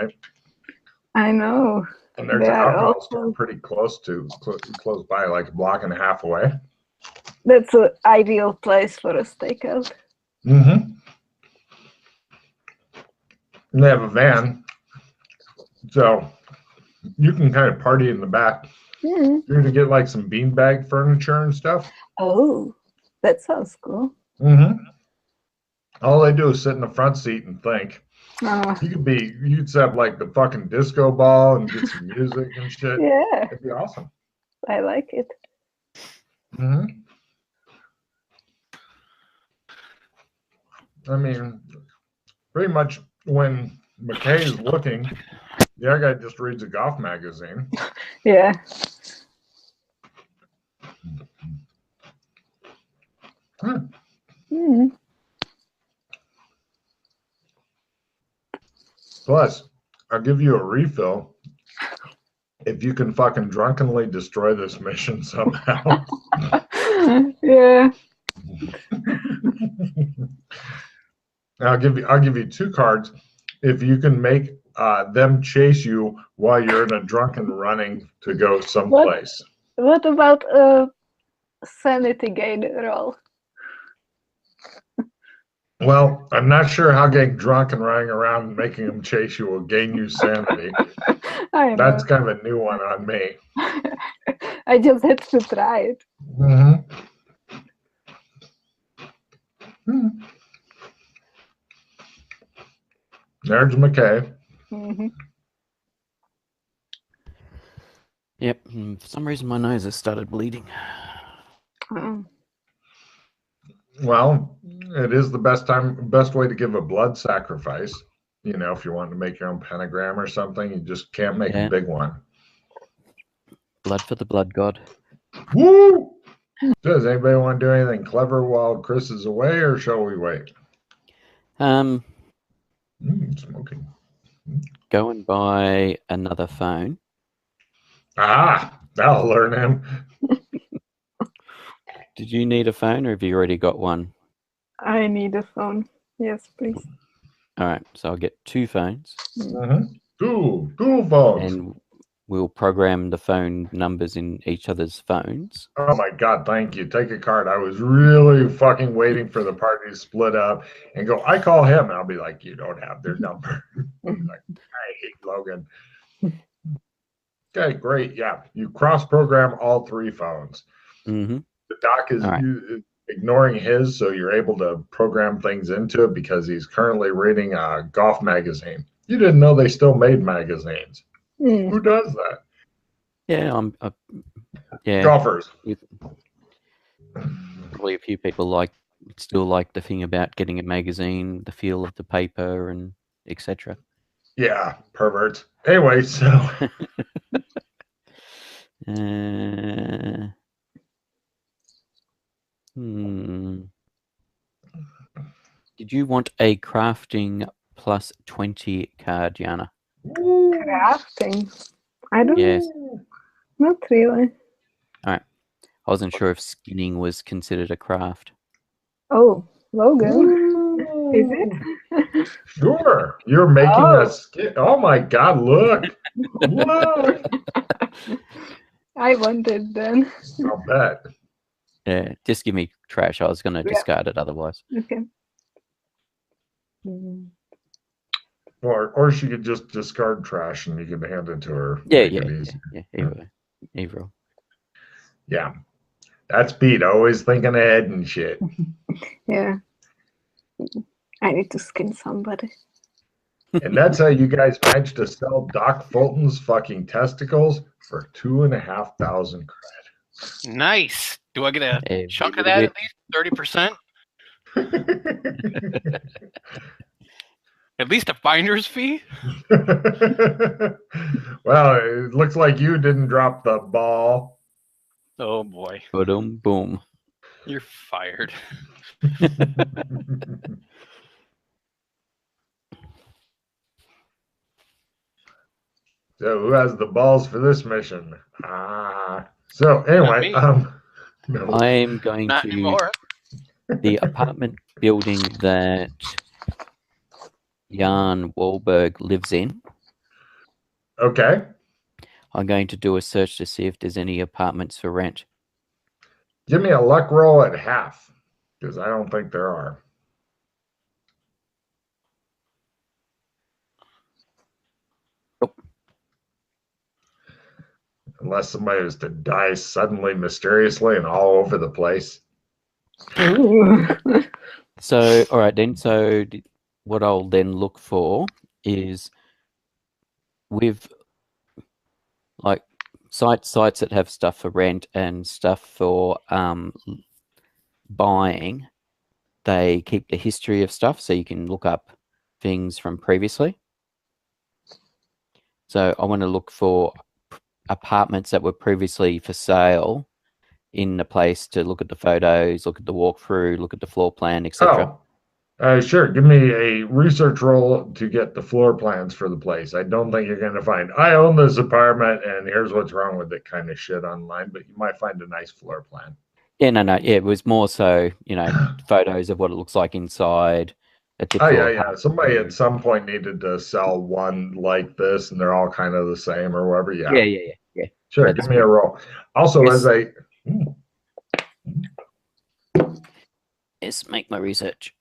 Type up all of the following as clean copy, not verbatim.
right? I know. And there's an alcohol store pretty close by, like a block and a half away. That's an ideal place for a stakeout. Mm-hmm. And they have a van, so you can kind of party in the back. Mm-hmm. You're gonna get like some beanbag furniture and stuff. Oh, that sounds cool. Mm-hmm. All they do is sit in the front seat and think. Oh. You could set up like the fucking disco ball and get some music and shit. Yeah. It'd be awesome. I like it. Mm-hmm. I mean, pretty much when McKay is looking, the other guy just reads a golf magazine. Yeah. Mm-hmm. Plus, I'll give you a refill if you can fucking drunkenly destroy this mission somehow. Yeah. I'll give you 2 cards if you can make them chase you while you're in a drunken running to go someplace. What about a sanity gain roll? Well, I'm not sure how getting drunk and running around and making them chase you will gain you sanity. That's kind of a new one on me. I just had to try it. Mm-hmm. There's McKay. Mm-hmm. Yep. For some reason, my nose has started bleeding. Oh. Well, it is the best way to give a blood sacrifice. You know, if you want to make your own pentagram or something, you just can't make a big one. Blood for the blood god. Woo! Does anybody want to do anything clever while Chris is away, or shall we wait? Smoking. Go and buy another phone. Ah, that'll learn him. Did you need a phone, or have you already got one? I need a phone. Yes, please. All right, so I'll get 2 phones. Mm-hmm. Two phones. And we'll program the phone numbers in each other's phones. Oh my God, thank you. Take a card. I was really fucking waiting for the party to split up and go, I call him. And I'll be like, you don't have their number. Like, I hate Logan. Okay, great. Yeah, you cross-program all 3 phones. Mm-hmm. The doc is ignoring his, so you're able to program things into it because he's currently reading a golf magazine. You didn't know they still made magazines. Who does that? Yeah, yeah. Golfers. Probably a few people still like the thing about getting a magazine, the feel of the paper, and etc. Yeah, perverts. Anyway, so. Did you want a crafting plus 20 card, Yana? Crafting? I don't Yes. Not really. All right. I wasn't sure if skinning was considered a craft. Oh, Logan. Is it? Sure. You're making a skin. Oh my God, look. Look. I wanted then. I'll bet. Yeah, just give me trash. I was going to discard it otherwise. Okay. Or she could just discard trash and you can hand it to her. Yeah. Either. Yeah. That's Pete, always thinking ahead and shit. Yeah. I need to skin somebody. And that's how you guys managed to sell Doc Fulton's fucking testicles for 2,500 credit. Nice. Do I get a chunk of that at least? 30%? At least a finder's fee? Well, it looks like you didn't drop the ball. Oh boy. Boom. You're fired. So who has the balls for this mission? So anyway, no. I'm going Not to anymore. The apartment building that Jan Wahlberg lives in. Okay. I'm going to do a search to see if there's any apartments for rent. Give me a luck roll at half, because I don't think there are. Nope. Unless somebody was to die suddenly, mysteriously, and all over the place. So, all right then. So, what I'll then look for is with like sites that have stuff for rent and stuff for buying. They keep the history of stuff, so you can look up things from previously. So I want to look for apartments that were previously for sale in the place to look at the photos, look at the walkthrough, look at the floor plan, etc. Sure. Give me a research roll to get the floor plans for the place. I don't think you're going to find, I own this apartment and here's what's wrong with it kind of shit online, but you might find a nice floor plan. Yeah, no. Yeah, it was more so, photos of what it looks like inside. Yeah. Somebody at some point needed to sell one like this, and they're all kind of the same or whatever. Yeah. Sure, give me a roll. Also, yes. as I Yes, make my research.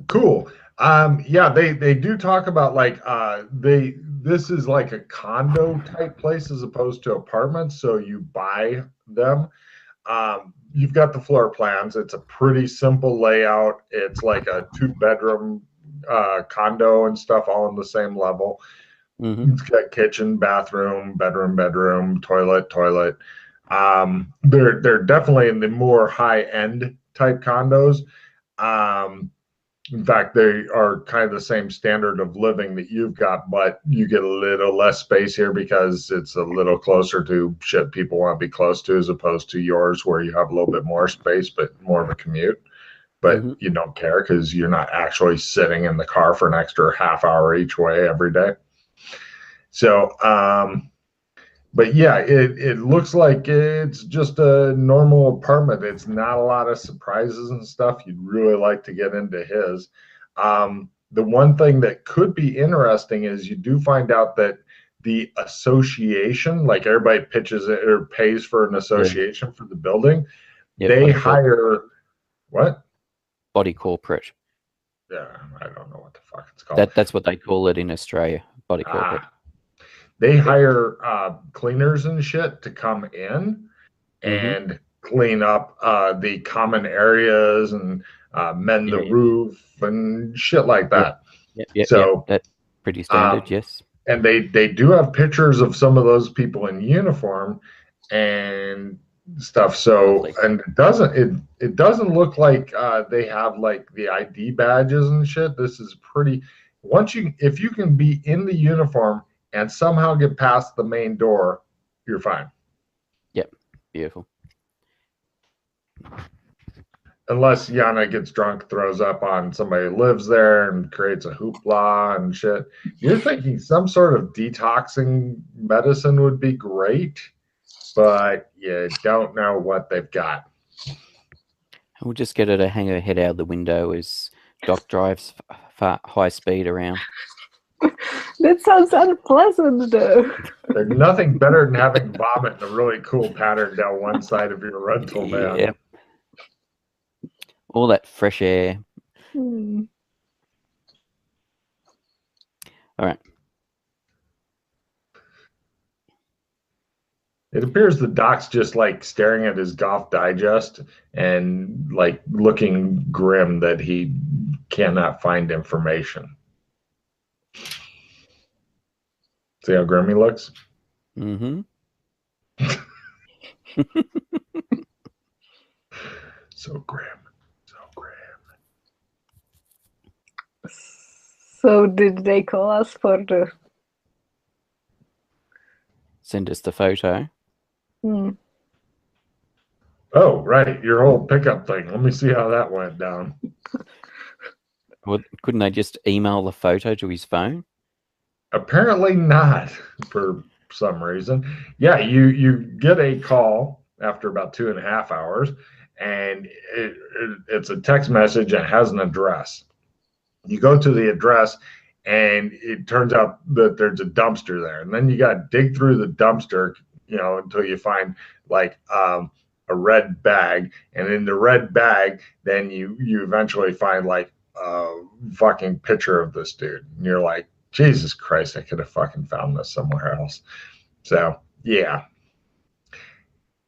cool. Yeah, they do talk about like this is like a condo type place as opposed to apartments, so you buy them. You've got the floor plans. It's a pretty simple layout. It's like a 2-bedroom condo and stuff all on the same level. Mm-hmm. It's got kitchen, bathroom, bedroom, toilet. They're definitely in the more high end type condos. In fact, they are kind of the same standard of living that you've got, but you get a little less space here because it's a little closer to shit people want to be close to, as opposed to yours where you have a little bit more space, but more of a commute. But you don't care because you're not actually sitting in the car for an extra half hour each way every day. So, but yeah, it looks like it's just a normal apartment. It's not a lot of surprises and stuff. You'd really like to get into his. The one thing that could be interesting is you do find out that the association, like everybody pitches it or pays for an association for the building, they hire what? Body corporate. Yeah, I don't know what the fuck it's called. That's what they call it in Australia. Body corporate. They hire cleaners and shit to come in and clean up the common areas and mend the roof and shit like that. So that's pretty standard, yes. And they do have pictures of some of those people in uniform and stuff. So and it doesn't look like they have like the ID badges and shit. This is pretty. If you can be in the uniform and somehow get past the main door, you're fine. Yep, beautiful. Unless Yana gets drunk, throws up on somebody who lives there and creates a hoopla and shit. You're thinking some sort of detoxing medicine would be great, but you don't know what they've got. We'll just get her to hang her head out the window as Doc drives high speed around. That sounds unpleasant, though. There's nothing better than having vomit in a really cool pattern down one side of your rental van. Yep. All that fresh air. Hmm. All right. It appears the Doc's just like staring at his Golf Digest and like looking grim that he cannot find information. See how grim he looks? Mm-hmm. So grim. So did they call us for the... Send us the photo. Oh, right. Your whole pickup thing. Let me see how that went down. Well, couldn't they just email the photo to his phone? Apparently not, for some reason. Yeah, you get a call after about 2.5 hours, and it's a text message and it has an address. You go to the address, and it turns out that there's a dumpster there, and then you got to dig through the dumpster, until you find like a red bag, and in the red bag, then you eventually find like a fucking picture of this dude, and you're like, Jesus Christ, I could have fucking found this somewhere else. So yeah,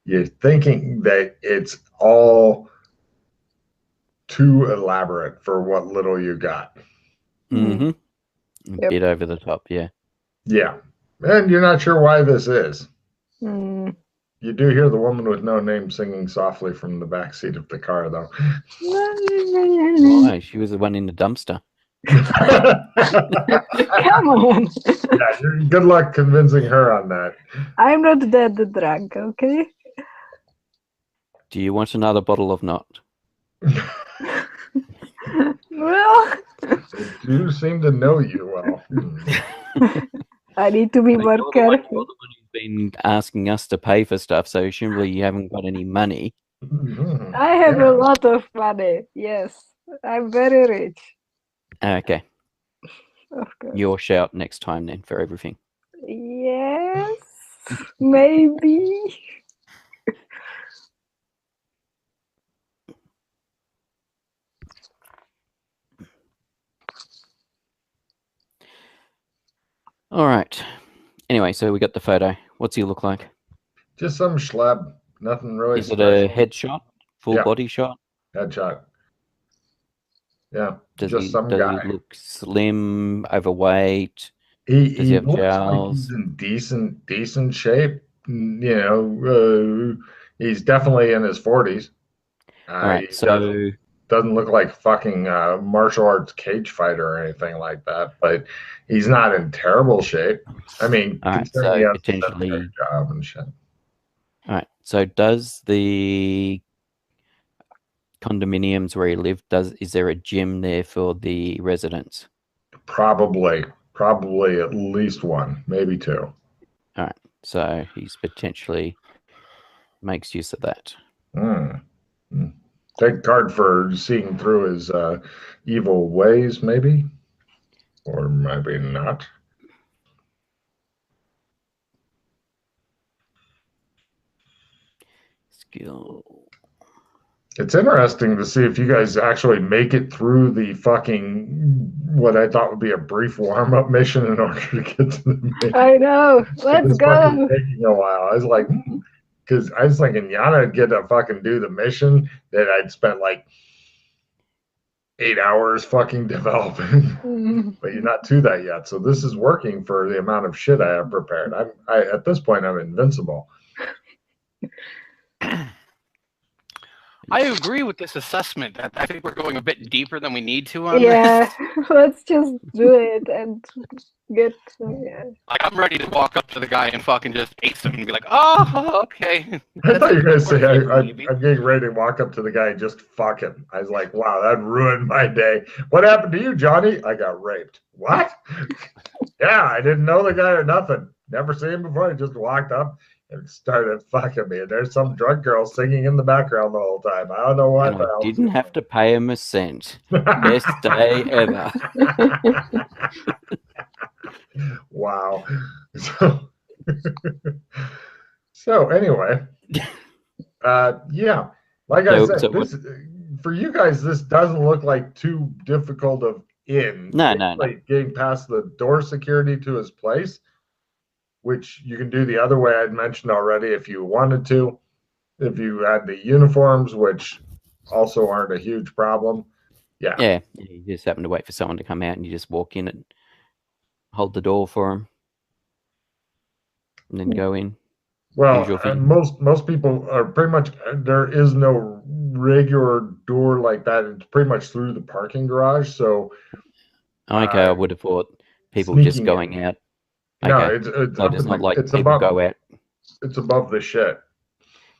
you're thinking that it's all too elaborate for what little you got. Mm-hmm. A Yep. bit over the top, yeah. Yeah. And you're not sure why this is. Mm. You do hear the woman with no name singing softly from the back seat of the car, though. Why? She was the one in the dumpster. Come on. Yeah, good luck convincing her on that. I'm not that drunk, okay? Do you want another bottle of not? Well, You seem to know you well. I need to be You're more the one careful. who's been asking us to pay for stuff, so surely you haven't got any money. I have Yeah. a lot of money. Yes, I'm very rich. Okay, Of course. your shout next time then for everything. Yes, maybe. All right. Anyway, so we got the photo. What's he look like? Just some schlub. Nothing really Is it special. a headshot? Full Yeah. body shot? Headshot. Yeah, Does just he some guy. look slim, overweight? He Does he have looks like jowls? he's in decent shape. He's definitely in his 40s. All right, He so doesn't look like fucking martial arts cage fighter or anything like that, but he's not in terrible shape. I mean, all right, considering so he has a potentially. sedentary job and shit. All right, so does the condominiums where he lived, is there a gym there for the residents? Probably at least one, maybe two. All right, so he's potentially makes use of that. Take card for seeing through his evil ways, maybe, or maybe not. Skill. It's interesting to see if you guys actually make it through the fucking what I thought would be a brief warm-up mission in order to get to the main. I know. Let's It's fucking go. taking a while. I was like, because I was thinking Yana would get to fucking do the mission that I'd spent like 8 hours fucking developing, but you're not to that yet. So this is working for the amount of shit I have prepared. I at this point I'm invincible. I agree with this assessment. I think we're going a bit deeper than we need to on Yeah, this. let's just do it and get. Yeah. Like, I'm ready to walk up to the guy and fucking just ace him and be like, oh, okay. I thought you were going to say I'm Maybe. getting ready to walk up to the guy and just fuck him. I was like, wow, that ruined my day. What happened to you, Johnny? I got raped. What? Yeah, I didn't know the guy or nothing. Never seen him before. He just walked up and started fucking me. And there's some drunk girl singing in the background the whole time. I don't know what And the I hell. didn't have to pay him a cent. Best day ever. Wow. So anyway, yeah, like I said, this for you guys, this doesn't look like too difficult of in. No. Like getting past the door security to his place, which you can do the other way I'd mentioned already if you wanted to. If you had the uniforms, which also aren't a huge problem. Yeah. Yeah, you just happen to wait for someone to come out and you just walk in and hold the door for them and then go in. Well, and most people are pretty much, there is no regular door like that. It's pretty much through the parking garage. So okay, I would have thought people just going out. Okay. No, it's so it's not like it's people above, go out. It's above the shit.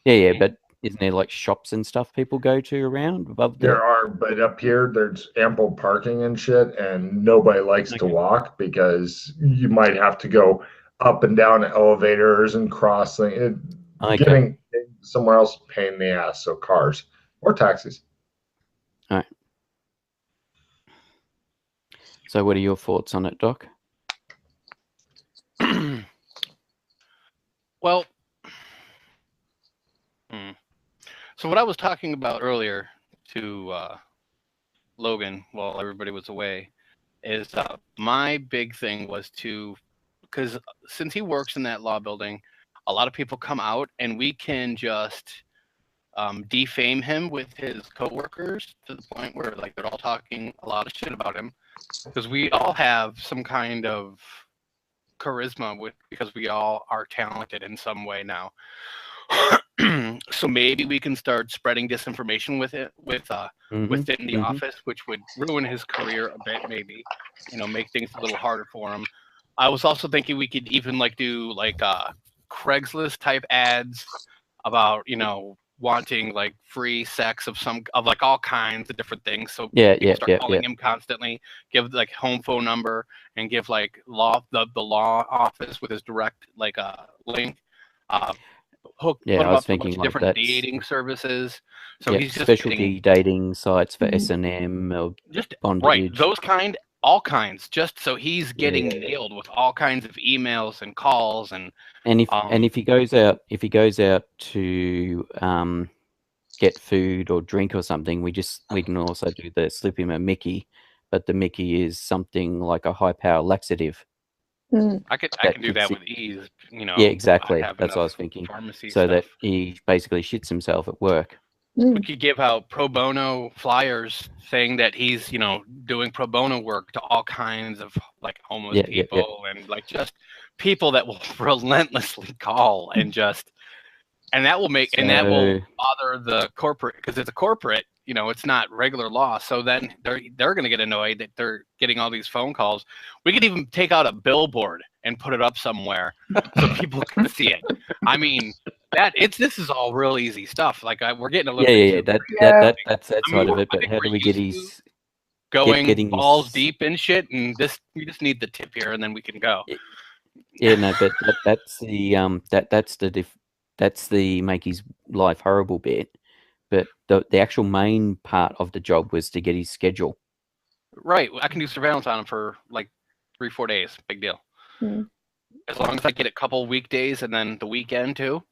Yeah, but isn't there like shops and stuff people go to around above there? There are, but up here there's ample parking and shit, and nobody likes to walk because you might have to go up and down elevators and crossing. Getting somewhere else pain in the ass. So cars or taxis. All right. So, what are your thoughts on it, Doc? Well, so what I was talking about earlier to Logan while everybody was away is my big thing was because since he works in that law building, a lot of people come out and we can just defame him with his coworkers to the point where like they're all talking a lot of shit about him because we all have some kind of charisma because we all are talented in some way now. So maybe we can start spreading disinformation within the office, which would ruin his career a bit, maybe, make things a little harder for him. I was also thinking we could even do Craigslist type ads about, wanting like free sex of all kinds of different things. So people start calling him constantly, give like home phone number and give like the law office with his direct link. Put him I was up to a bunch thinking of like different dating services. So he's just specialty dating sites for S&M or just bondage. Right, all kinds. Just so he's getting nailed with all kinds of emails and calls and if he goes out to get food or drink or something, we can also slip him a Mickey, but the Mickey is something like a high power laxative. I can do that with ease. Yeah, exactly. That's what I was thinking. So that he basically shits himself at work. We could give out pro bono flyers saying that he's, doing pro bono work to all kinds of like homeless people and like just people that will relentlessly call and that will that will bother the corporate because it's a corporate. It's not regular law. So then they're going to get annoyed that they're getting all these phone calls. We could even take out a billboard and put it up somewhere so people can see it. I mean, this is all real easy stuff. Like we're getting a little bit that's that side of it. But how do we get his getting balls deep and shit? And we just need the tip here, and then we can go. Yeah, no, but that's the make his life horrible bit. But the actual main part of the job was to get his schedule. Right. I can do surveillance on him for like 3-4 days. Big deal. As long as I get a couple weekdays and then the weekend too.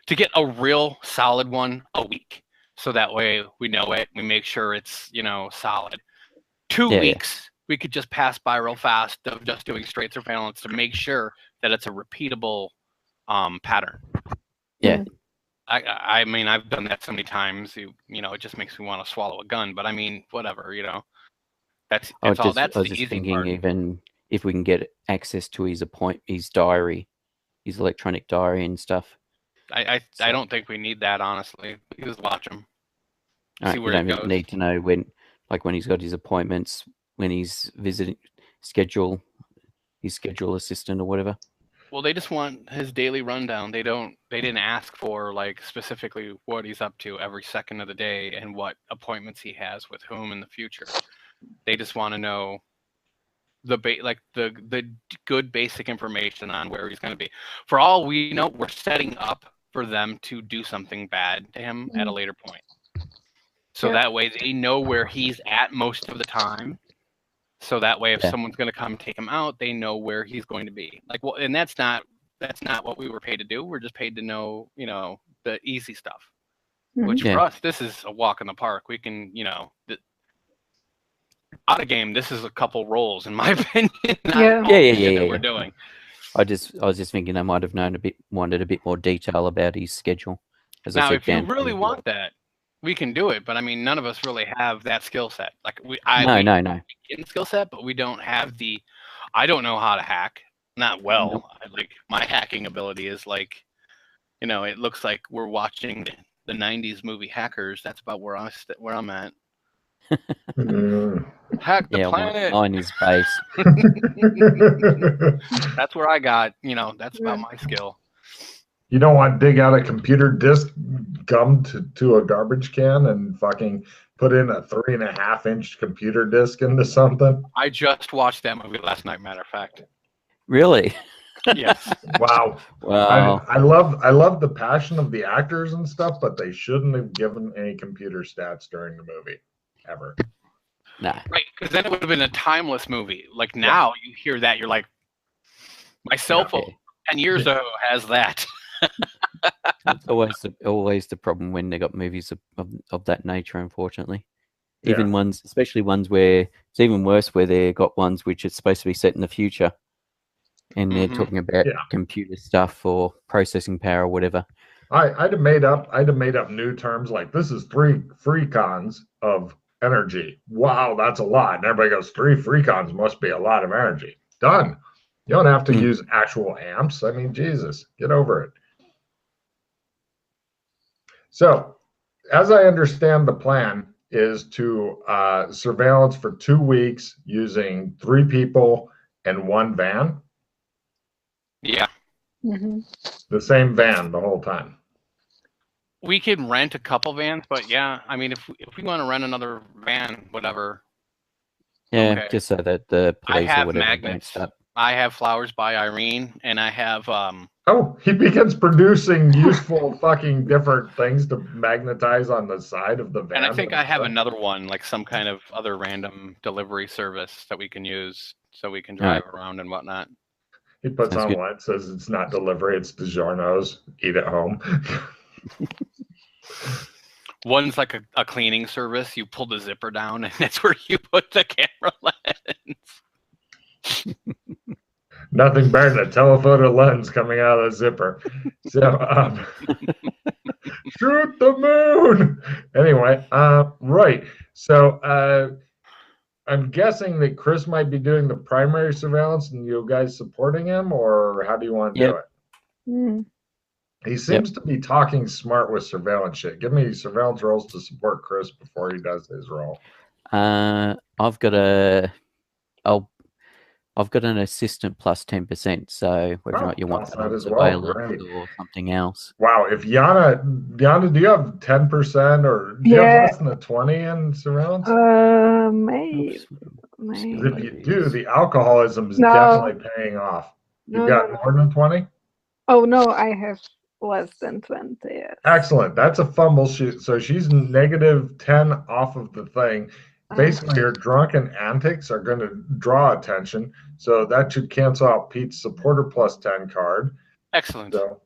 To get a real solid one a week. So that way we know it. We make sure it's, solid. 2 weeks, we could just pass by real fast of just doing straight surveillance to make sure that it's a repeatable pattern. Yeah. I mean, I've done that so many times. It just makes me want to swallow a gun. But I mean, whatever. That's all. That's the easy part. Even if we can get access to his diary, his electronic diary and stuff. I don't think we need that, honestly. We just watch him. See where he goes. Need to know when he's got his appointments, when he's visiting, his schedule assistant or whatever. Well, they just want his daily rundown. They didn't ask for like specifically what he's up to every second of the day and what appointments he has with whom in the future. They just want to know the good basic information on where he's going to be. For all we know, we're setting up for them to do something bad to him at a later point. So that way they know where he's at most of the time. So that way, if someone's going to come take him out, they know where he's going to be. And that's not what we were paid to do. We're just paid to know, the easy stuff. Which for us, this is a walk in the park. We can, out of game. This is a couple rolls, in my opinion. That we're doing. I was just thinking I might have wanted a bit more detail about his schedule. Now, if you really want that, we can do it, but I mean, none of us really have that skill set. Like no. In skill set, but we don't have I don't know how to hack. Not well. Like my hacking ability is like, it looks like we're watching the '90s movie Hackers. That's about where I'm at. Hack the planet. Mine is base. That's where I got. That's about my skill. You don't want to dig out a computer disk gummed to a garbage can and fucking put in a 3.5-inch computer disk into something? I just watched that movie last night, matter of fact. Really? Yes. Wow. I love the passion of the actors and stuff, but they shouldn't have given any computer stats during the movie ever. Nah. Right, because then it would have been a timeless movie. Like now, you hear that, you're like, my cell phone 10 years ago has that. It's always the problem when they got movies of that nature, unfortunately. Even ones, especially ones where it's even worse, where they got ones which are supposed to be set in the future, and they're talking about computer stuff or processing power or whatever. I'd have made up new terms like this is 3 freecons of energy. Wow, that's a lot. And everybody goes, 3 freecons must be a lot of energy. Done. You don't have to use actual amps. I mean, Jesus, get over it. So, as I understand the plan is to surveillance for 2 weeks using 3 people and 1 van. Yeah. Mm-hmm. The same van the whole time. We could rent a couple vans, but yeah, I mean, if we want to rent another van, whatever. Yeah, just so that the police or whatever magnets. don't start. I have Flowers by Irene, and I have Oh, he begins producing useful fucking different things to magnetize on the side of the van. And I think I have another one, like some kind of other random delivery service that we can use so we can drive around and whatnot. He puts on one, says it's not delivery, it's DiGiorno's, eat at home. One's like a cleaning service. You pull the zipper down, and that's where you put the camera lens. Nothing better than a telephoto lens coming out of the zipper. So, shoot the moon. Anyway, right. So, I'm guessing that Chris might be doing the primary surveillance and you guys supporting him, or how do you want to do it? Mm. He seems to be talking smart with surveillance shit. Give me surveillance roles to support Chris before he does his role. I've got an assistant plus 10%. So whether or not you want that on surveillance or something else. Wow, if Yana, do you have 10% or do you have less than a 20 in surveillance? Maybe. If you do, the alcoholism is definitely paying off. You've got more than 20? Oh no, I have less than 20. Yes. Excellent. That's a fumble. So she's negative 10 off of the thing. Basically, her drunken antics are going to draw attention. So that should cancel out Pete's supporter plus 10 card. Excellent. So,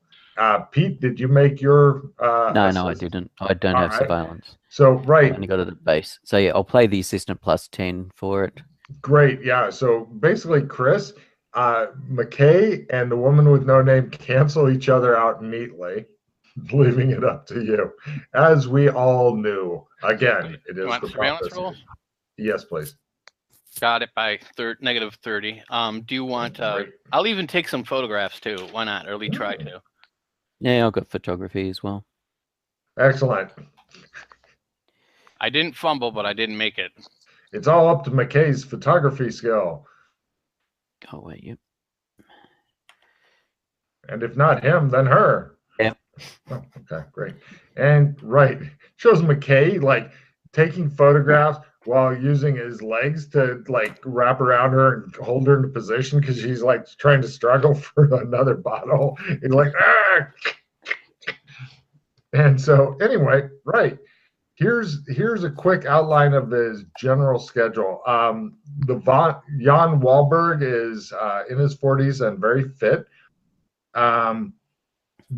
Pete, did you make your? No, I didn't. I don't have surveillance. So, right. I only got it at base. So, yeah, I'll play the assistant plus 10 for it. Great. Yeah. So basically, Chris, McKay and the woman with no name cancel each other out neatly, leaving it up to you. As we all knew. Again, it is the surveillance roll? Yes, please. Got it by negative 30. Do you want I'll even take some photographs too. Why not? Or at least try to. Yeah, I've got photography as well. Excellent. I didn't fumble, but I didn't make it. It's all up to McKay's photography skill. Oh, wait, yep. And if not him, then her. Yep. Oh, okay, great. And right, shows McKay like taking photographs while using his legs to like wrap around her and hold her into position because she's like trying to struggle for another bottle. And like, ah! And so anyway, right. Here's a quick outline of his general schedule. Jan Wahlberg is in his 40s and very fit.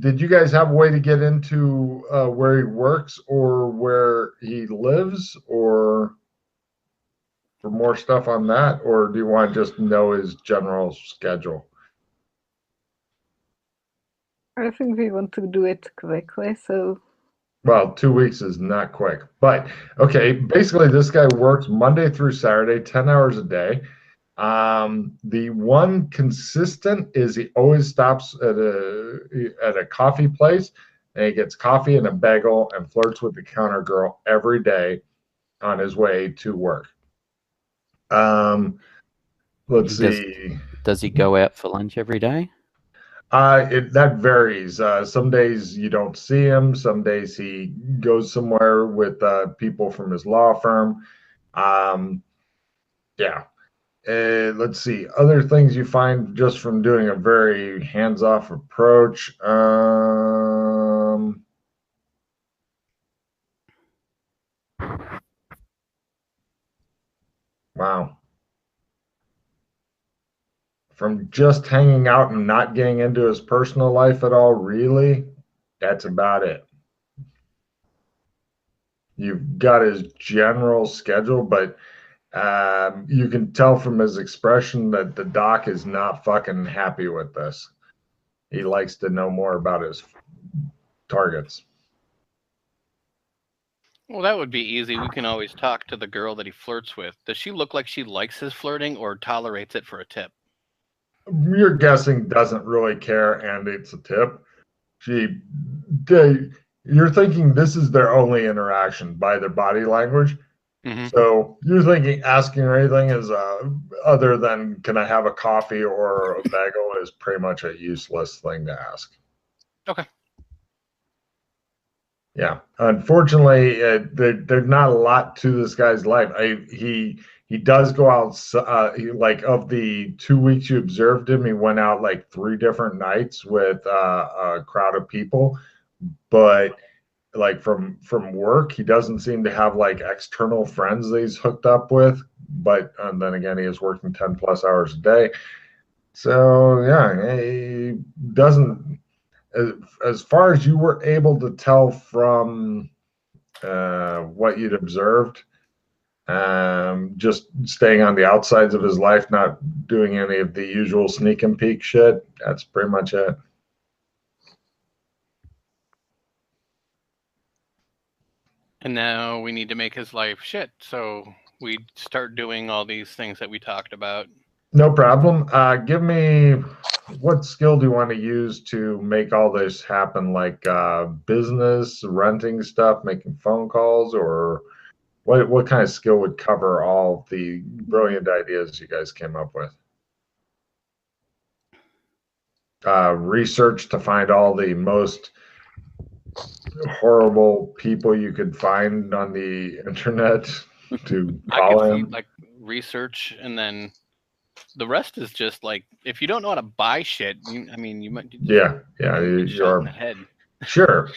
Did you guys have a way to get into where he works or where he lives, or for more stuff on that, or do you want to just know his general schedule? I think we want to do it quickly, so. Well, 2 weeks is not quick, but okay. Basically, this guy works Monday through Saturday, 10 hours a day. The one consistent is he always stops at a coffee place and he gets coffee and a bagel and flirts with the counter girl every day on his way to work. Let's see. Does he go out for lunch every day? That varies. Some days you don't see him. Some days he goes somewhere with people from his law firm. Yeah. Let's see. Other things you find just from doing a very hands-off approach. Wow. From just hanging out and not getting into his personal life at all, really, that's about it. You've got his general schedule, but you can tell from his expression that the doc is not fucking happy with this. He likes to know more about his targets. Well, that would be easy. We can always talk to the girl that he flirts with. Does she look like she likes his flirting or tolerates it for a tip? You're guessing doesn't really care, and it's a tip. You're thinking this is their only interaction by their body language. Mm-hmm. So you're thinking asking her anything is other than can I have a coffee or a bagel is pretty much a useless thing to ask. Okay. Yeah, unfortunately, there's not a lot to this guy's life. He does go out. Like of the 2 weeks you observed him, he went out like 3 different nights with a crowd of people. But like from work, he doesn't seem to have like external friends that he's hooked up with. But and then again, he is working 10 plus hours a day. So yeah, he doesn't. As far as you were able to tell from what you'd observed, just staying on the outsides of his life, not doing any of the usual sneak and peek shit, that's pretty much it. And now we need to make his life shit. So we start doing all these things that we talked about. No problem. Give me, what skill do you want to use to make all this happen? Like business, renting stuff, making phone calls, or what kind of skill would cover all the brilliant ideas you guys came up with? Research to find all the most horrible people you could find on the internet to call I could him. see like research, and then the rest is just like if you don't know how to buy shit. You might. Yeah, Get shot in you're the head. sure.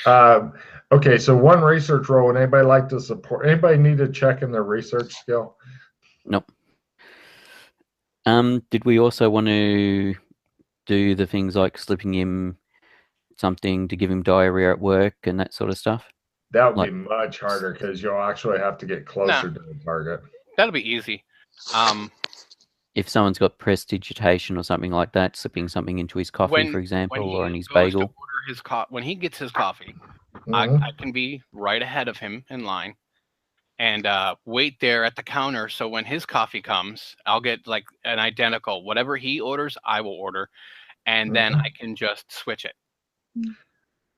Okay, so one research role. Would anybody like to support? Anybody need to check in their research skill? Nope. Did we also want to do the things like slipping him something to give him diarrhea at work and that sort of stuff? That would be much harder because you'll actually have to get closer to the target. That'll be easy. If someone's got prestidigitation or something like that, slipping something into his coffee, for example, or in his bagel. When he gets his coffee, Mhm. I can be right ahead of him in line and wait there at the counter. So when his coffee comes, I'll get like an identical. Whatever he orders, I will order. And then I can just switch it.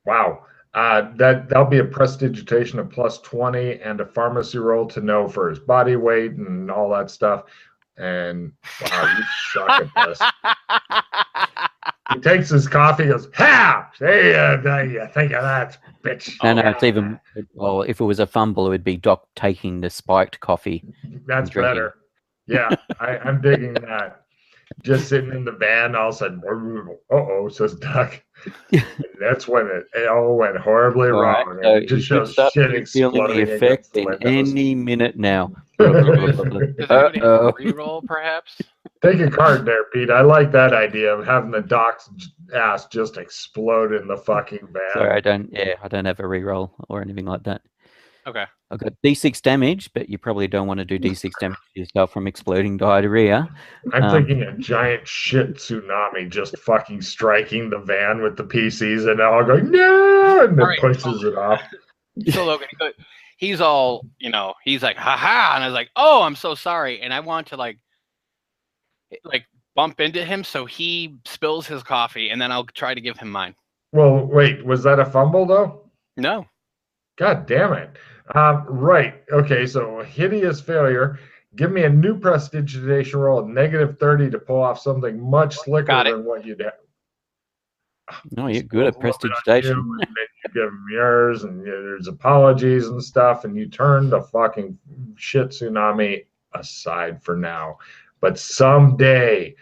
Wow. That'll be a prestidigitation of plus 20 and a pharmacy roll to know for his body weight and all that stuff. And wow, you suck at this. He takes his coffee, goes, ha! Hey, you think of that, bitch. No, it's even, well, if it was a fumble, it would be Doc taking the spiked coffee. That's better. Yeah, I'm digging that. Just sitting in the van, all of a sudden, uh-oh, says Doc. That's when it all went horribly wrong. So it just shows start shit feeling the exploding effect in windows. any minute now. Does anybody have a reroll, perhaps? Take a card there, Pete. I like that idea of having the Doc's ass just explode in the fucking van. Sorry, I don't have a reroll or anything like that. Okay. I've got D6 damage, but you probably don't want to do D6 damage to yourself from exploding diarrhea. I'm thinking a giant shit tsunami just fucking striking the van with the PCs and all going, no, and it pushes it off. So Logan, he's all, he's like, haha, and I was like, oh, I'm so sorry. And I want to like bump into him so he spills his coffee, and then I'll try to give him mine. Well, wait, was that a fumble though? No. God damn it. Right. Okay, so hideous failure. Give me a new prestidigitation roll at -30 to pull off something much slicker than what you'd have. No, you're good at prestidigitation. You give them yours, and there's apologies and stuff, and you turn the fucking shit tsunami aside for now. But someday,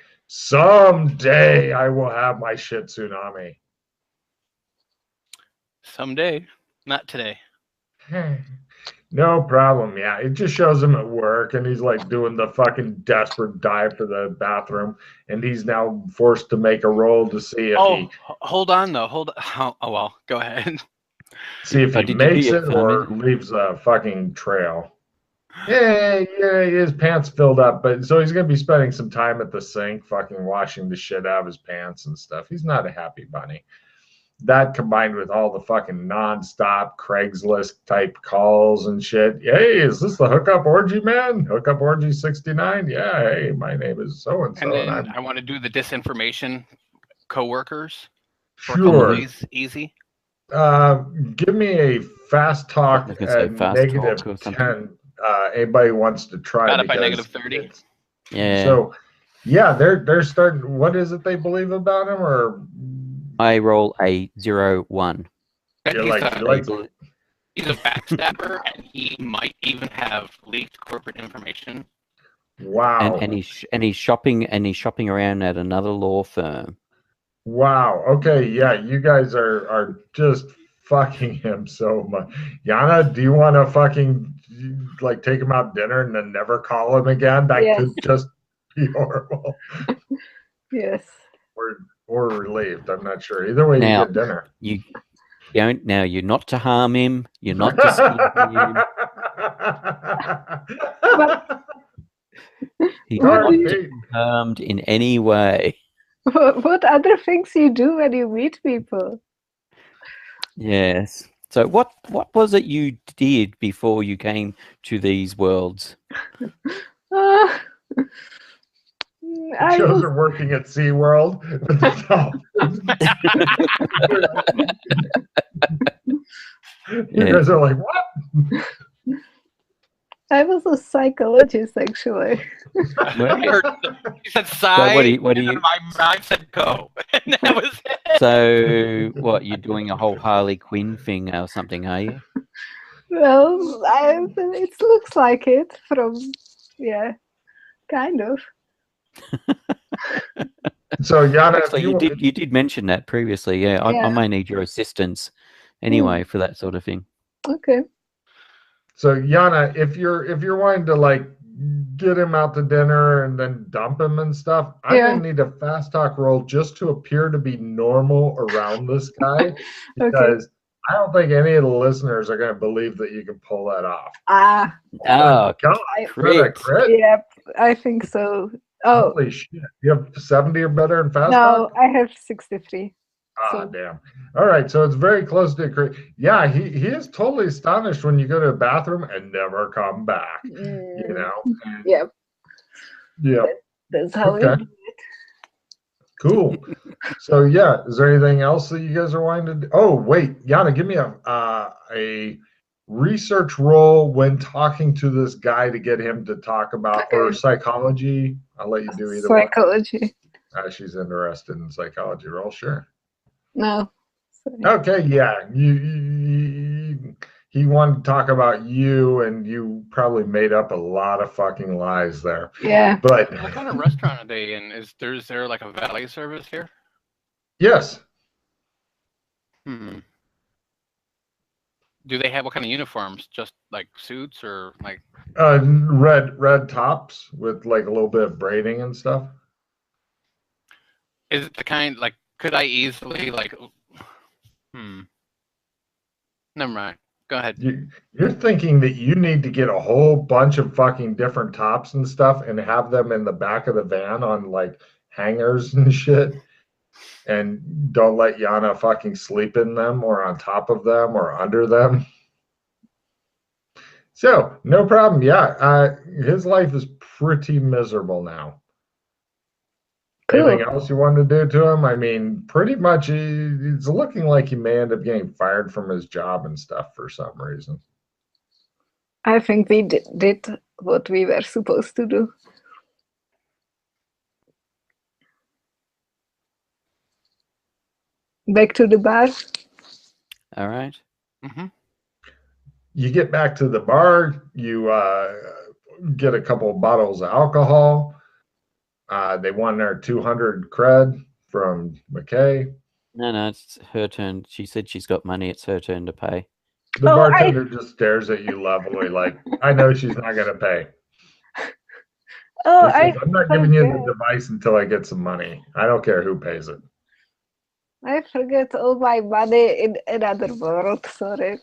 I will have my shit tsunami. Someday, not today. No problem. Yeah, it just shows him at work, and he's like doing the fucking desperate dive for the bathroom, and he's now forced to make a roll to see if he Hold on though. Hold. Oh well. Go ahead. Did you makes hear it or Fermin? leaves a fucking trail. Yeah, his pants filled up, but so he's gonna be spending some time at the sink, fucking washing the shit out of his pants and stuff. He's not a happy bunny. That combined with all the fucking nonstop Craigslist type calls and shit. Hey, is this the hookup orgy man? Hookup orgy 69? Yeah, hey, my name is so and And so, then and I'm I want to do the disinformation coworkers for a couple sure. of these easy. Give me a fast talk I was gonna say at fast talk negative or something. 10. Anybody wants to try Got it by because negative 30. it's- Yeah. So yeah, they're starting. What is it they believe about him? Or I roll a 0-1. you're He's, like, a, you like he's a backstabber, and he might even have leaked corporate information. wow. and he's shopping around at another law firm. Wow. Okay. Yeah, you guys are just fucking him so much. Yana, do you want to fucking like take him out to dinner and then never call him again? That Yes. could just be horrible. Yes. Or relieved. I'm not sure. Either way, Now- you get dinner. You don't now. You're not to harm him. You're not to skin him. He's What not do you- to be harmed in any way. What other things you do when you meet people? Yes. So what was it you did before you came to these worlds? Uh, I Shows was, are working at SeaWorld with the dolphins. You Yeah. guys are like, what? I was a psychologist actually. Well, I heard he said so sigh. what do you? And my mind said go, and that was it. So what? You're doing a whole Harley Quinn thing or something, are you? Well, it looks like it from, yeah, kind of. So Yana, Actually, you did mention that previously. Yeah, I Yeah. may need your assistance anyway for that sort of thing. Okay. So Yana, if you're wanting to like get him out to dinner and then dump him and stuff, I'm Yeah. gonna need a fast talk roll just to appear to be normal around this guy because I don't think any of the listeners are gonna believe that you can pull that off. Ah, Oh, God, for the crit. crit? yep, I think so. Oh, Holy shit. You have 70 or better in fast no, talk? I have 63. Ah, So- damn. All right, so it's very close to a crit. Yeah, he is totally astonished when you go to the bathroom and never come back. You know? And- Yep, yeah. that's how Okay. it. Cool. So yeah, is there anything else that you guys are wanting to do? Oh, wait, Yana, give me a research roll when talking to this guy to get him to talk about or Okay. psychology. I'll let you do either one. Psychology. She's interested in psychology roll, sure. No. Sorry. Okay, yeah. He wanted to talk about you, and you probably made up a lot of fucking lies there. Yeah. But What kind of restaurant are they in? Is there like a valet service here? yes, Hmm. Do they have what kind of uniforms? Just like suits or like? red tops with like a little bit of braiding and stuff. Is it the kind like? Could I easily like? Never mind. Go ahead. You're thinking that you need to get a whole bunch of fucking different tops and stuff and have them in the back of the van on like hangers and shit. And don't let Yana fucking sleep in them or on top of them or under them. So, no problem. Yeah, his life is pretty miserable now. Cool. Anything else you wanted to do to him? I mean, pretty much it's looking like he may end up getting fired from his job and stuff for some reason. I think we did what we were supposed to do. Back to the bar. All right. Mm-hmm. You get back to the bar, you get a couple of bottles of alcohol. They won their 200 cred from McKay. No, it's her turn. She said she's got money. It's her turn to pay. The bartender just stares at you levelly, like, I know she's not going to pay. Oh, He says, I'm not giving you the forget. device until I get some money. I don't care who pays it. I forget all my money in another world. Sorry.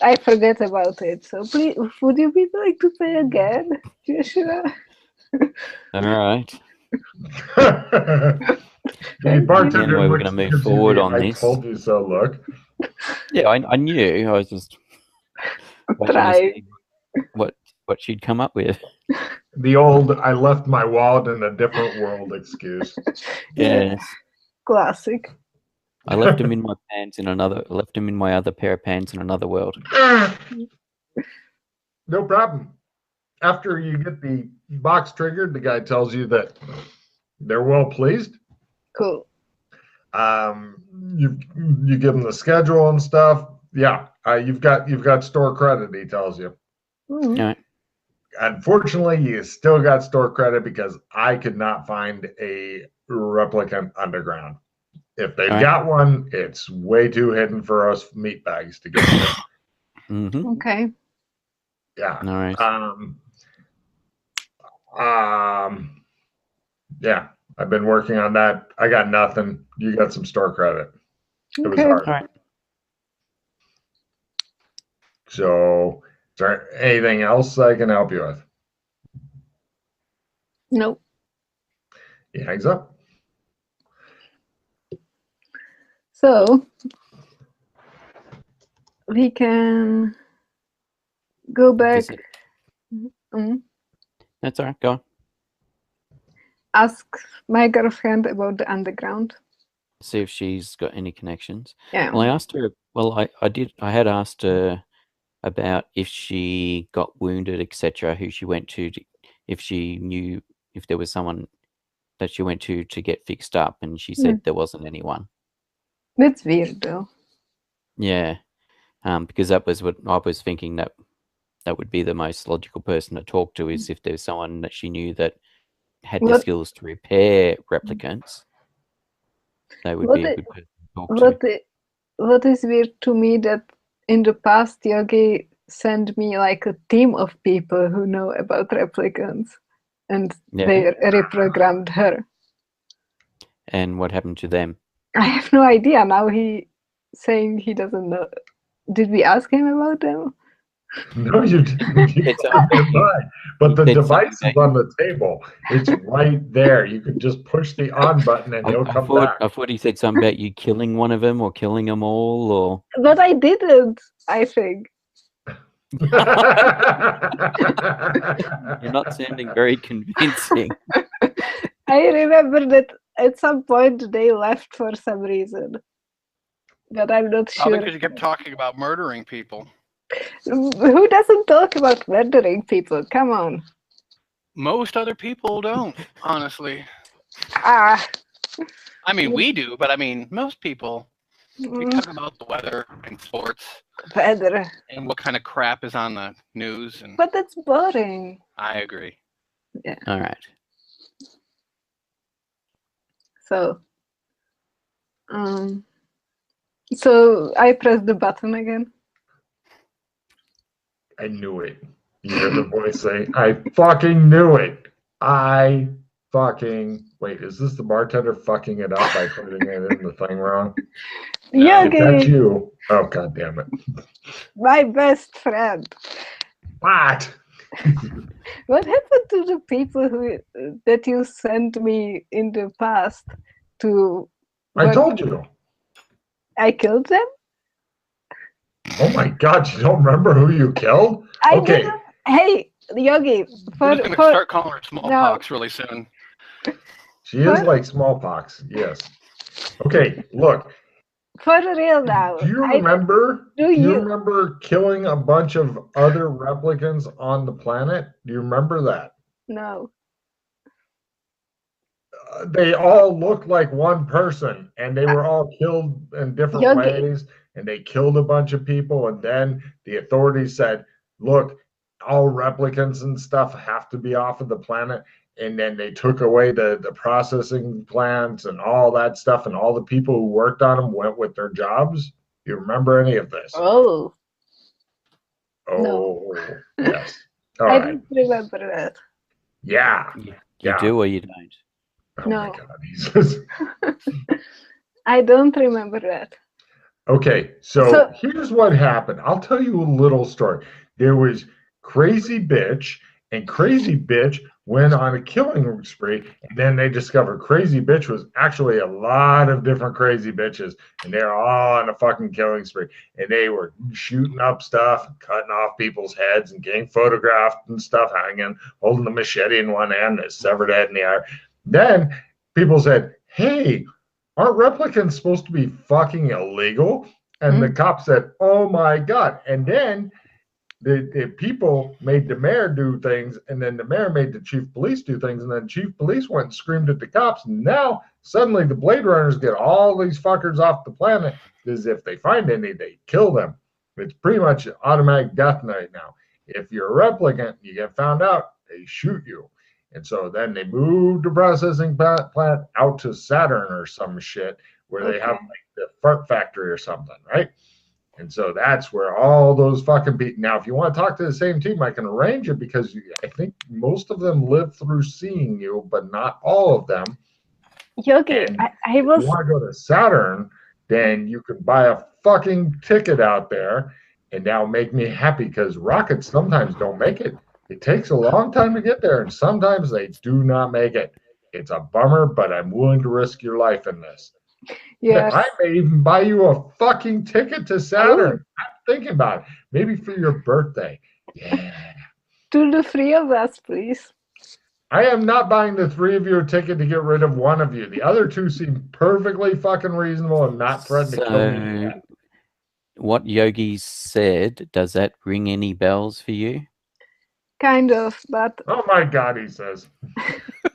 I forget about it. So please, would you be willing to pay again? You sure? All right. The bartender Anyway, we're looks, going to move gives you forward the on I this. told you so look. Yeah, I knew. I was just waiting to Try. see what she'd come up with. The old I left my wallet in a different world excuse. Yes. Classic. I left him in my pants in another. I left him in my other pair of pants in another world. No problem. After you get the box triggered, the guy tells you that they're well pleased. Cool. You give them the schedule and stuff. Yeah, you've got store credit. He tells you. Mhm. All right. Unfortunately, you still got store credit because I could not find a replicant underground. If they've All right. got one, it's way too hidden for us meatbags to get to. Mm-hmm. Okay. Yeah. All right. Yeah, I've been working on that. I got nothing. You got some store credit. It was Okay. hard. All right. So, is there anything else I can help you with? Nope. He hangs up. So we can go back. Visit. Mm. That's all right. Go on. Ask my girlfriend about the underground. See if she's got any connections. Yeah. Well, I asked her. Well, I did. I had asked her about if she got wounded, etc. Who she went to, if she knew if there was someone that she went to get fixed up, and she said there wasn't anyone. That's weird, though. Yeah, because that was what I was thinking, that would be the most logical person to talk to, is if there's someone that she knew that had the skills to repair replicants. They would be a good person to talk to. What is weird to me that in the past Yogi sent me like a team of people who know about replicants, and they reprogrammed her. And what happened to them? I have no idea. Now he saying he doesn't know. Did we ask him about them? No, you didn't. You but the device is on the table. It's right there. You can just push the on button and he'll come back. I thought he said something about you killing one of them or killing them all, or. But I didn't. I think. You're not sounding very convincing. I remember that at some point they left for some reason, but I'm not sure. Probably because you kept talking about murdering people. Who doesn't talk about murdering people? Come on. Most other people don't, honestly. I mean, we do, but I mean, most people. We talk about the weather and sports. Weather. And what kind of crap is on the news. But that's boring. I agree. Yeah. All right. So I press the button again. I knew it. You hear the voice say, I fucking knew it. Wait, is this the bartender fucking it up by putting it in the thing wrong? Yogi. If that's you. Oh, God damn it. My best friend. What? What happened to the people that you sent me in the past to... I told you. I killed them? Oh my God, you don't remember who you killed? Okay. Hey, Yogi. We're just going to start calling her smallpox really soon. She is like smallpox, yes. Okay, look. For real now. Do you remember? Do you remember killing a bunch of other replicants on the planet? Do you remember that? No. They all looked like one person, and they were all killed in different ways, and they killed a bunch of people, and then the authorities said, look, all replicants and stuff have to be off of the planet. And then they took away the processing plants and all that stuff, and all the people who worked on them went with their jobs. Do you remember any of this? Oh, Oh, yes. All I right. don't remember that. Yeah. You do or you don't? Oh No. my God. He says. I don't remember that. Okay, so here's what happened. I'll tell you a little story. There was Crazy Bitch, and Crazy Bitch went on a killing spree, and then they discovered Crazy Bitch was actually a lot of different crazy bitches, and they're all on a fucking killing spree, and they were shooting up stuff, cutting off people's heads, and getting photographed and stuff, hanging, holding the machete in one hand, a severed head in the other. Then people said, "Hey, aren't replicants supposed to be fucking illegal?" And the cop said, "Oh my God." And then the people made the mayor do things, and then the mayor made the chief of police do things, and then chief police went and screamed at the cops. And now suddenly the Blade Runners get all these fuckers off the planet, because if they find any, they kill them. It's pretty much automatic death right now. If you're a replicant, you get found out, they shoot you. And so then they moved the processing plant out to Saturn or some shit, where they have like the fart factory or something, right? And so that's where all those fucking people. Now, if you want to talk to the same team, I can arrange it, because I think most of them live through seeing you, but not all of them. Yogi, I was. If you want to go to Saturn, then you can buy a fucking ticket out there, and that'll make me happy, because rockets sometimes don't make it. It takes a long time to get there, and sometimes they do not make it. It's a bummer, but I'm willing to risk your life in this. Yes. I may even buy you a fucking ticket to Saturn. I'm thinking about it. Maybe for your birthday. Yeah. To the three of us, please. I am not buying the three of you a ticket to get rid of one of you. The other two seem perfectly fucking reasonable and not threatening to kill me. What Yogi said, does that ring any bells for you? Kind of, but... Oh my God, he says.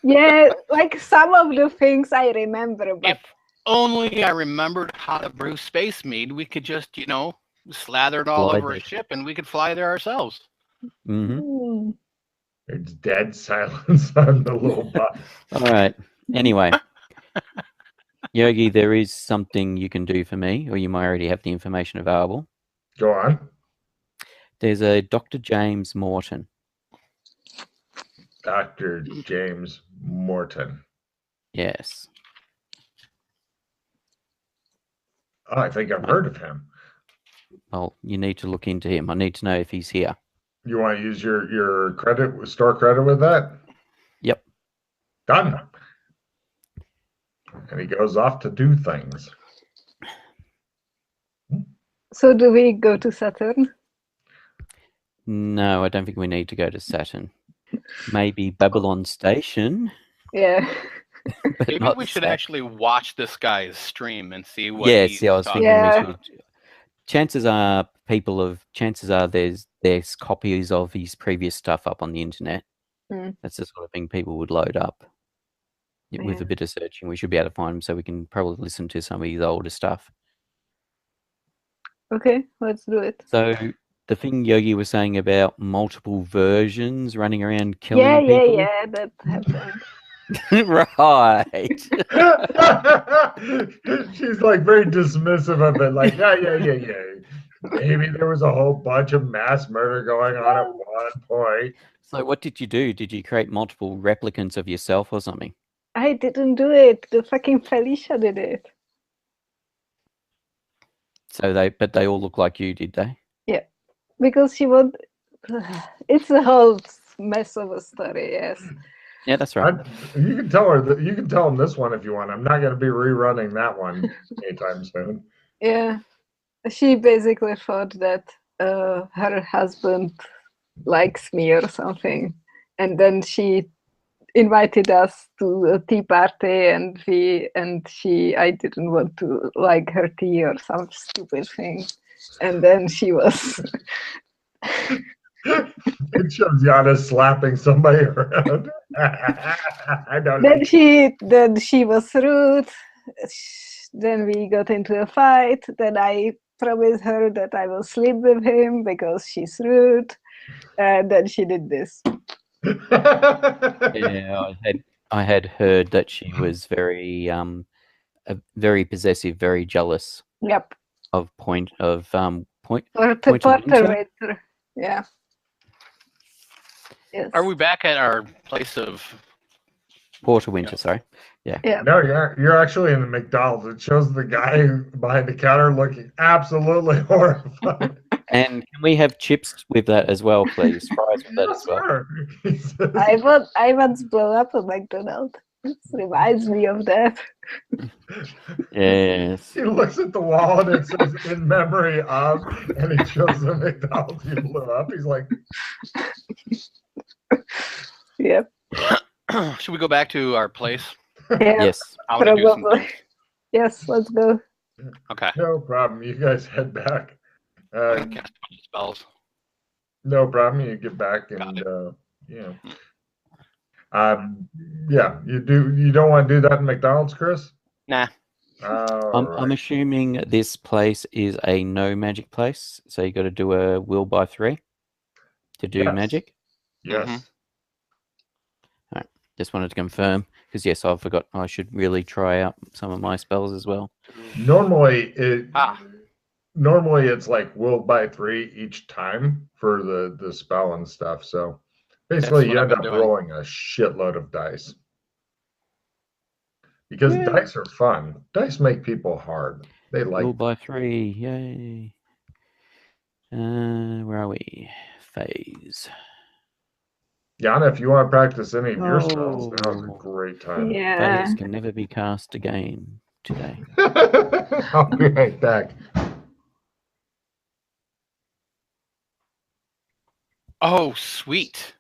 Yeah, like some of the things I remember, but... If only I remembered how to brew space mead, we could just, slather it all over a ship and we could fly there ourselves. Mm-hmm. It's dead silence on the little button. All right. Anyway, Yogi, there is something you can do for me, or you might already have the information available. Go on. There's a Dr. James Morton. Dr. James Morton. Yes. Oh, I think I've heard of him. Well, you need to look into him. I need to know if he's here. You want to use your store credit with that? Yep. Done. And he goes off to do things. So do we go to Saturn? No, I don't think we need to go to Saturn. Maybe Babylon Station. Yeah. Maybe we should actually watch this guy's stream and see what he's I was talking thinking about. we should. Chances are there's copies of his previous stuff up on the internet. That's the sort of thing people would load up. With a bit of searching, we should be able to find them, so we can probably listen to some of his older stuff. Okay, let's do it. So the thing Yogi was saying about multiple versions running around killing people. Yeah, that happened. Right. She's like very dismissive of it. Like, yeah. Maybe there was a whole bunch of mass murder going on at one point. So what did you do? Did you create multiple replicants of yourself or something? I didn't do it. The fucking Felicia did it. So they all look like you, did they? Yeah, because she would. It's a whole mess of a story. Yes. Yeah, that's right. You can tell her that. You can tell him this one if you want. I'm not going to be rerunning that one anytime soon. Yeah, she basically thought that her husband likes me or something, and then she invited us to a tea party, and I didn't want to like her tea or some stupid thing, and then she was. It shows Yana slapping somebody around. I don't know. Then she was rude. Then we got into a fight. Then I promised her that I will sleep with him because she's rude. And then she did this. Yeah, I had heard that she was very possessive, very jealous. Yep. Of point. Yeah. Yes. Are we back at our place of? Porter Winter, sorry. Yeah. No, you're actually in the McDonald's. It shows the guy behind the counter looking absolutely horrified. And can we have chips with that as well, please? Fries with that Yes, as well. sir. He says, I once blew up a McDonald's. This reminds me of that. Yes. he looks at the wall and it says "in memory of," and he shows the McDonald's you blew up. He's like, Yep. Should we go back to our place? Yeah. Yes. I want to do some Probably. things. Yes, let's go. Okay. "No problem. You guys head back. I'm gonna cast a bunch of spells. No problem. You get back Got and it. yeah. You don't want to do that in McDonald's, Chris? Nah. I'm assuming this place is a no magic place, so you got to do a will by 3 to do Yes. magic. Yes. Mhm. Just wanted to confirm because yes, I forgot I should really try out some of my spells as well. Normally Ah. it's like will by 3 each time for the spell and stuff. So basically That's what you I've end been up doing. rolling a shitload of dice. Because Yeah. dice are fun. Dice make people hard. They Will like by 3, yay! Where are we? Phase. Yana, if you want to practice any of your spells, now's a Oh. great time. Yeah. Phase can never be cast again today. I'll be right back. Oh, sweet!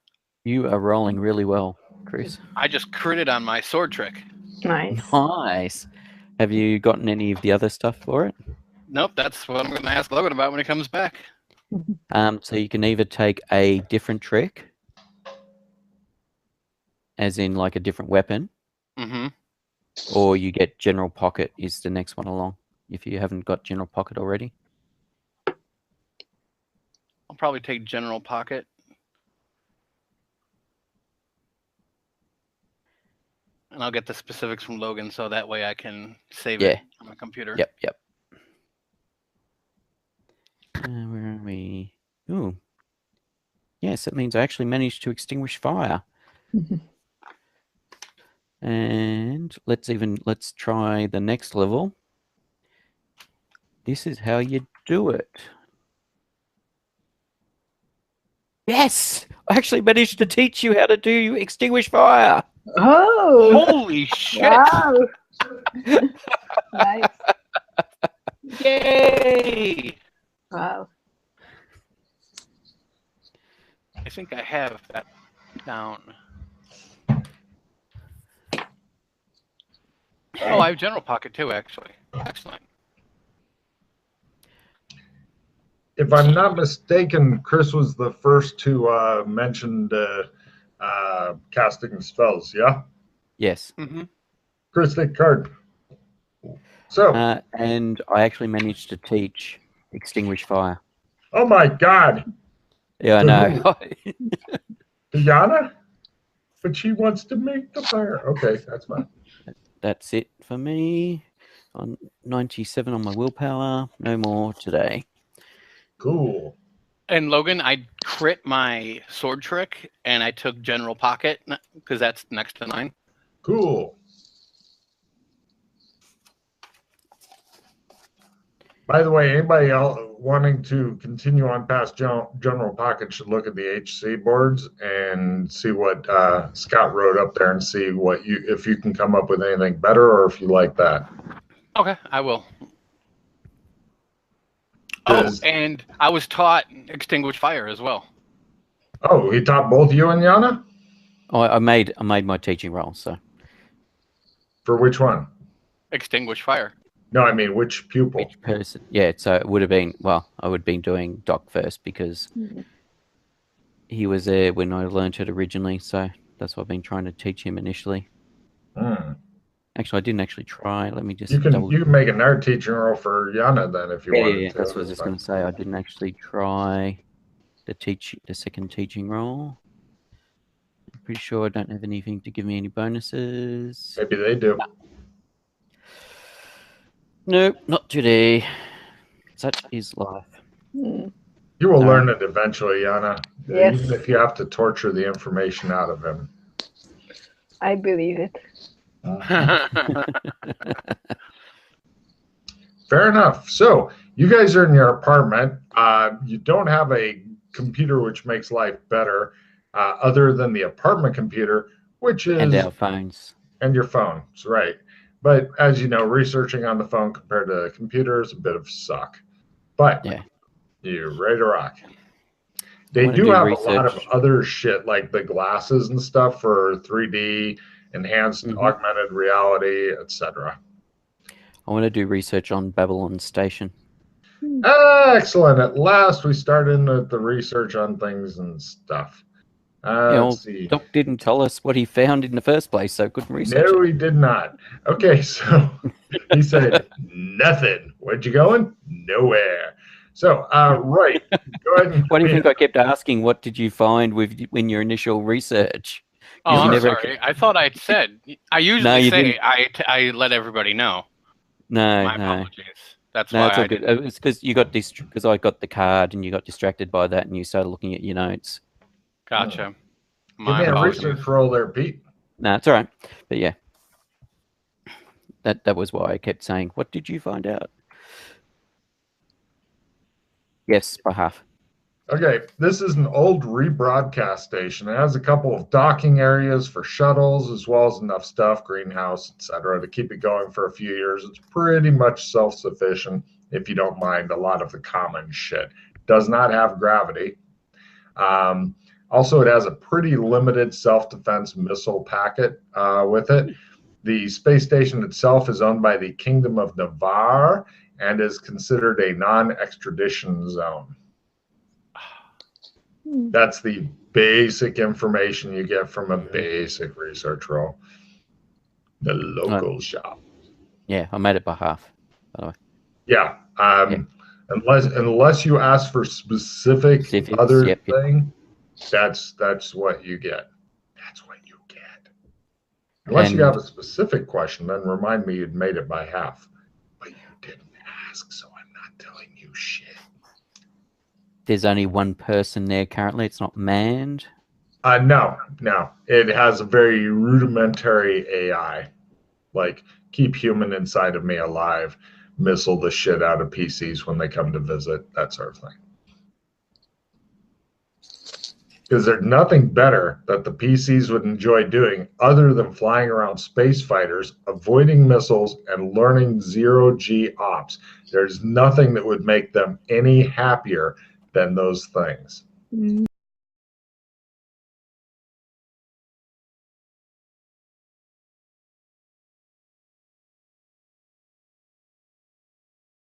You are rolling really well, Chris. I just critted on my sword trick. Nice. Nice. Have you gotten any of the other stuff for it? Nope, that's what I'm going to ask Logan about when he comes back. So you can either take a different trick, as in like a different weapon, Mm-hmm. or you get General Pocket is the next one along, if you haven't got General Pocket already. I'll probably take General Pocket. And I'll get the specifics from Logan so that way I can save it on my computer. Yep. Where are we? Ooh. Yes, that means I actually managed to extinguish fire. And let's try the next level. This is how you do it. Yes! I actually managed to teach you how to do extinguish fire. Oh, Holy shit! wow. Nice. Yay! Wow. I think I have that down. Oh, I have General Pocket too, actually. Excellent. If I'm not mistaken, Chris was the first to mention casting spells, yeah? Yes. Mm-hmm. Chris, take a card. So, And I actually managed to teach extinguish fire. oh my God, Yeah, I know. Yana? But she wants to make the fire. Okay, that's fine. That's it for me. On 97 on my willpower. No more today. Cool. And Logan, I crit my sword trick, and I took General Pocket because that's next to 9. Cool. By the way, anybody else wanting to continue on past General Pocket should look at the HC boards and see what Scott wrote up there and see what if you can come up with anything better or if you like that. Okay, I will. Oh, and I was taught extinguish fire as well. Oh, he taught both you and Yana? Oh, I made my teaching roll, so. For which one? Extinguish fire. No, I mean which pupil? Which person? Yeah, so it would have been, well, I would have been doing Doc first because he was there when I learned it originally, so that's what I've been trying to teach him initially. Actually, I didn't actually try. Let me just you can make another teaching role for Yana then if you wanted yeah, to. that's what I was just going to say. I didn't actually try the second teaching role. I'm pretty sure I don't have anything to give me any bonuses. Maybe they do. Nope, not today. Such is life. You will learn it eventually, Yana. Yes. Even if you have to torture the information out of him. I believe it. Fair enough. So you guys are in your apartment. You don't have a computer which makes life better, other than the apartment computer, which is And our phones. and your phones, right? But as you know, researching on the phone compared to the computer is a bit of suck. But Yeah. you're ready to rock. They do have a lot of other shit like the glasses and stuff for 3D, enhanced augmented reality, etc. I want to do research on Babylon Station. Excellent. At last, we started the research on things and stuff. Let's see. Doc didn't tell us what he found in the first place, so couldn't research No, he did not. Okay, so he said nothing. Where'd you going? Nowhere. So, right. Go ahead and Why do you think I kept asking, what did you find in your initial research? Oh, I'm sorry. I thought I'd said. I usually say I let everybody know. My apologies. That's why it's all good. It's because you got because I got the card and you got distracted by that and you started looking at your notes. Gotcha. Give me a research roll there, Pete. No, it's all right. But yeah, that was why I kept saying, "What did you find out?" Yes, by half. Okay, this is an old rebroadcast station. It has a couple of docking areas for shuttles, as well as enough stuff, greenhouse, etc., to keep it going for a few years. It's pretty much self-sufficient, if you don't mind a lot of the common shit. Does not have gravity. Also, it has a pretty limited self-defense missile packet with it. The space station itself is owned by the Kingdom of Navarre and is considered a non-extradition zone. That's the basic information you get from a basic research role. The local shop. Yeah, I made it by half, by the way. Yeah. Unless you ask for specifics, other thing, that's what you get. That's what you get. Unless you have a specific question, then remind me you'd made it by half. But you didn't ask, so I'm not telling you shit. There's only one person there currently. It's not manned. No. It has a very rudimentary AI. Like, keep human inside of me alive, missile the shit out of PCs when they come to visit, that sort of thing. Because there's nothing better that the PCs would enjoy doing other than flying around space fighters, avoiding missiles, and learning zero-G ops. There's nothing that would make them any happier than those things.